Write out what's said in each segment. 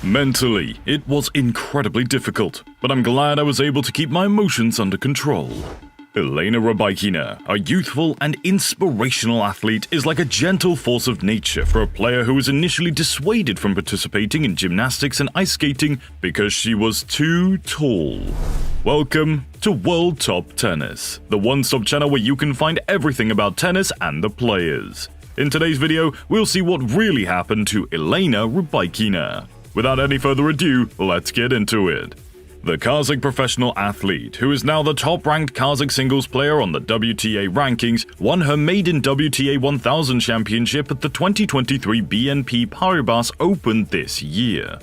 Mentally, it was incredibly difficult, but I'm glad I was able to keep my emotions under control. Elena Rybakina, a youthful and inspirational athlete, is like a gentle force of nature for a player who was initially dissuaded from participating in gymnastics and ice skating because she was too tall. Welcome to World Top Tennis, the one-stop channel where you can find everything about tennis and the players. In today's video, we'll see what really happened to Elena Rybakina. Without any further ado, let's get into it. The Kazakh professional athlete, who is now the top-ranked Kazakh singles player on the WTA rankings, won her maiden WTA 1000 championship at the 2023 BNP Paribas Open this year.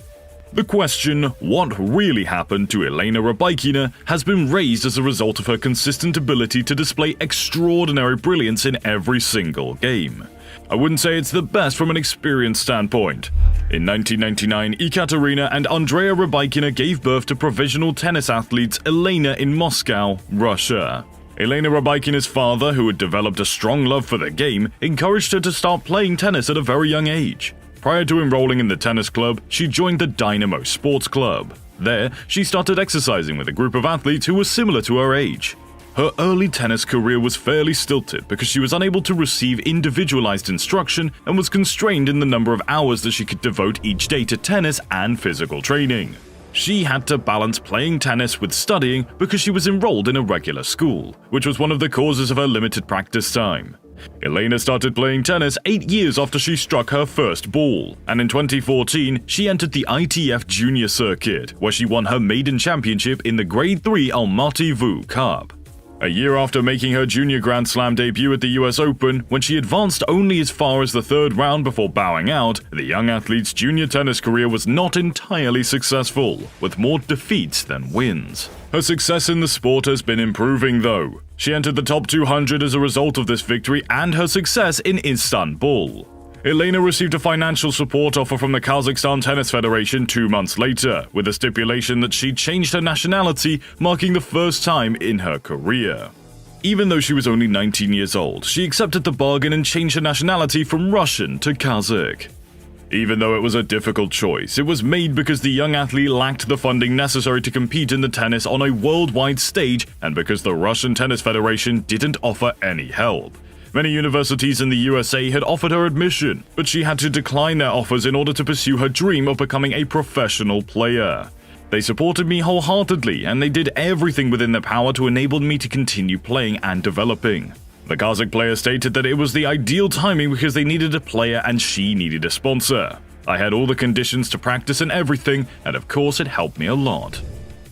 The question, what really happened to Elena Rybakina, has been raised as a result of her consistent ability to display extraordinary brilliance in every single game. I wouldn't say it's the best from an experience standpoint. In 1999, Ekaterina and Andrea Rybakina gave birth to provisional tennis athletes Elena in Moscow, Russia. Elena Rybakina's father, who had developed a strong love for the game, encouraged her to start playing tennis at a very young age. Prior to enrolling in the tennis club, she joined the Dynamo Sports Club. There, she started exercising with a group of athletes who were similar to her age. Her early tennis career was fairly stilted because she was unable to receive individualized instruction and was constrained in the number of hours that she could devote each day to tennis and physical training. She had to balance playing tennis with studying because she was enrolled in a regular school, which was one of the causes of her limited practice time. Elena started playing tennis 8 years after she struck her first ball, and in 2014, she entered the ITF Junior Circuit, where she won her maiden championship in the Grade 3 Almaty VU Cup. A year after making her junior Grand Slam debut at the US Open, when she advanced only as far as the third round before bowing out, the young athlete's junior tennis career was not entirely successful, with more defeats than wins. Her success in the sport has been improving though. She entered the top 200 as a result of this victory and her success in Istanbul. Elena received a financial support offer from the Kazakhstan Tennis Federation 2 months later, with a stipulation that she changed her nationality, marking the first time in her career. Even though she was only 19 years old, she accepted the bargain and changed her nationality from Russian to Kazakh. Even though it was a difficult choice, it was made because the young athlete lacked the funding necessary to compete in the tennis on a worldwide stage and because the Russian Tennis Federation didn't offer any help. Many universities in the USA had offered her admission, but she had to decline their offers in order to pursue her dream of becoming a professional player. They supported me wholeheartedly, and they did everything within their power to enable me to continue playing and developing. The Kazakh player stated that it was the ideal timing because they needed a player and she needed a sponsor. I had all the conditions to practice and everything, and of course it helped me a lot.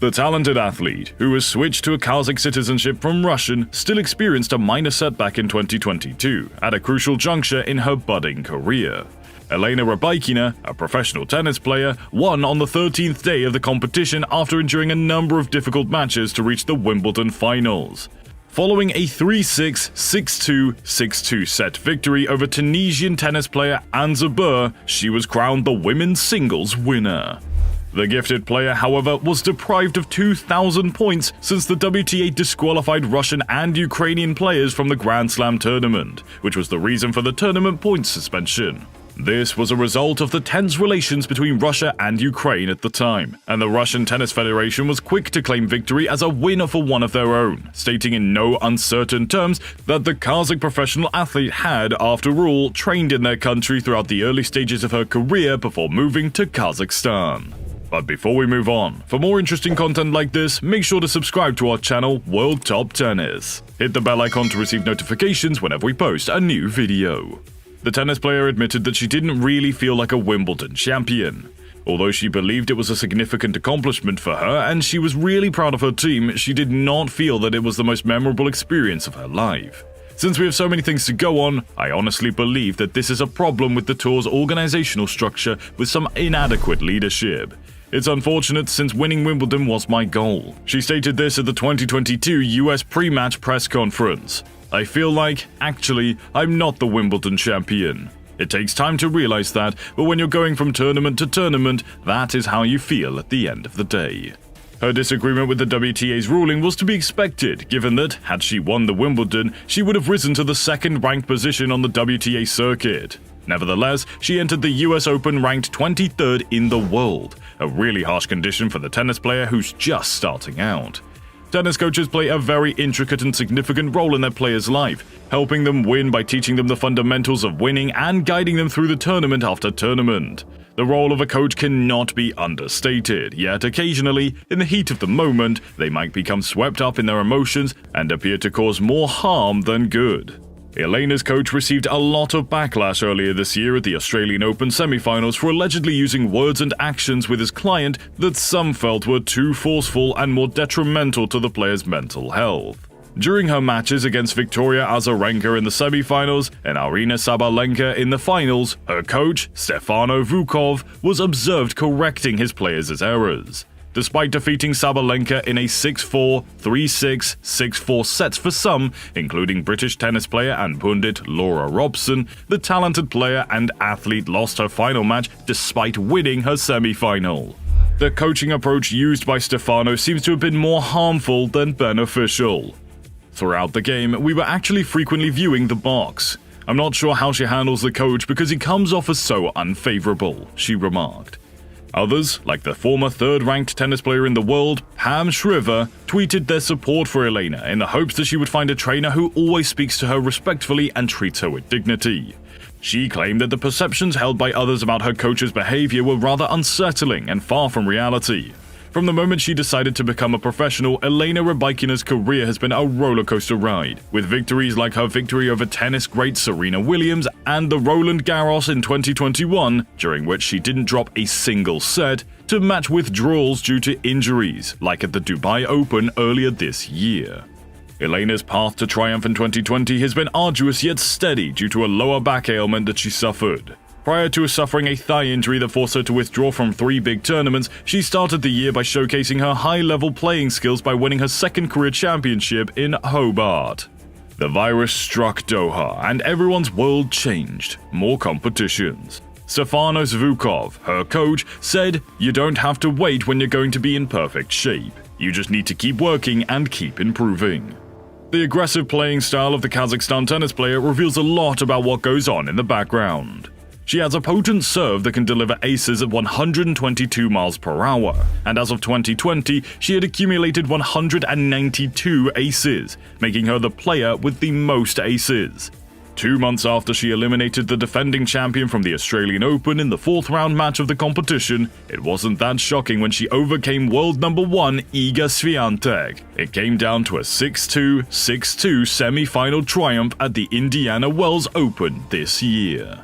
The talented athlete, who has switched to a Kazakh citizenship from Russian, still experienced a minor setback in 2022, at a crucial juncture in her budding career. Elena Rybakina, a professional tennis player, won on the 13th day of the competition after enduring a number of difficult matches to reach the Wimbledon finals. Following a 3-6, 6-2, 6-2 set victory over Tunisian tennis player Anne Zabur, she was crowned the women's singles winner. The gifted player, however, was deprived of 2,000 points since the WTA disqualified Russian and Ukrainian players from the Grand Slam tournament, which was the reason for the tournament points suspension. This was a result of the tense relations between Russia and Ukraine at the time, and the Russian Tennis Federation was quick to claim victory as a win for one of their own, stating in no uncertain terms that the Kazakh professional athlete had, after all, trained in their country throughout the early stages of her career before moving to Kazakhstan. But before we move on, for more interesting content like this, make sure to subscribe to our channel, World Top Tennis. Hit the bell icon to receive notifications whenever we post a new video. The tennis player admitted that she didn't really feel like a Wimbledon champion. Although she believed it was a significant accomplishment for her and she was really proud of her team, she did not feel that it was the most memorable experience of her life. Since we have so many things to go on, I honestly believe that this is a problem with the tour's organizational structure with some inadequate leadership. It's unfortunate since winning Wimbledon was my goal. She stated this at the 2022 US pre-match press conference. I feel like, actually, I'm not the Wimbledon champion. It takes time to realize that, but when you're going from tournament to tournament, that is how you feel at the end of the day. Her disagreement with the WTA's ruling was to be expected, given that, had she won the Wimbledon, she would have risen to the second-ranked position on the WTA circuit. Nevertheless, she entered the US Open ranked 23rd in the world, a really harsh condition for the tennis player who's just starting out. Tennis coaches play a very intricate and significant role in their players' life, helping them win by teaching them the fundamentals of winning and guiding them through the tournament after tournament. The role of a coach cannot be understated, yet occasionally, in the heat of the moment, they might become swept up in their emotions and appear to cause more harm than good. Elena's coach received a lot of backlash earlier this year at the Australian Open semi-finals for allegedly using words and actions with his client that some felt were too forceful and more detrimental to the player's mental health. During her matches against Victoria Azarenka in the semi-finals and Aryna Sabalenka in the finals, her coach, Stefano Vukov, was observed correcting his players' errors. Despite defeating Sabalenka in a 6-4, 3-6, 6-4 sets for some, including British tennis player and pundit Laura Robson, the talented player and athlete lost her final match despite winning her semi-final. The coaching approach used by Stefano seems to have been more harmful than beneficial. Throughout the game, we were actually frequently viewing the box. I'm not sure how she handles the coach because he comes off as so unfavorable, she remarked. Others, like the former third-ranked tennis player in the world, Pam Shriver, tweeted their support for Elena in the hopes that she would find a trainer who always speaks to her respectfully and treats her with dignity. She claimed that the perceptions held by others about her coach's behavior were rather unsettling and far from reality. From the moment she decided to become a professional, Elena Rybakina's career has been a rollercoaster ride, with victories like her victory over tennis great Serena Williams and the Roland Garros in 2021, during which she didn't drop a single set, to match withdrawals due to injuries, like at the Dubai Open earlier this year. Elena's path to triumph in 2020 has been arduous yet steady due to a lower back ailment that she suffered. Prior to suffering a thigh injury that forced her to withdraw from 3 big tournaments, she started the year by showcasing her high-level playing skills by winning her second career championship in Hobart. The virus struck Doha, and everyone's world changed. More competitions. Stefanos Vukov, her coach, said, "You don't have to wait when you're going to be in perfect shape. You just need to keep working and keep improving." The aggressive playing style of the Kazakhstan tennis player reveals a lot about what goes on in the background. She has a potent serve that can deliver aces at 122 miles per hour, and as of 2020, she had accumulated 192 aces, making her the player with the most aces. 2 months after she eliminated the defending champion from the Australian Open in the 4th round match of the competition, it wasn't that shocking when she overcame world number 1 Iga Swiatek. It came down to a 6-2, 6-2 semi-final triumph at the Indiana Wells Open this year.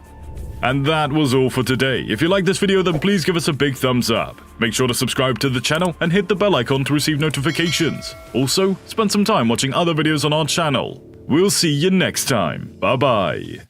And that was all for today. If you liked this video, then please give us a big thumbs up. Make sure to subscribe to the channel and hit the bell icon to receive notifications. Also, spend some time watching other videos on our channel. We'll see you next time. Bye bye.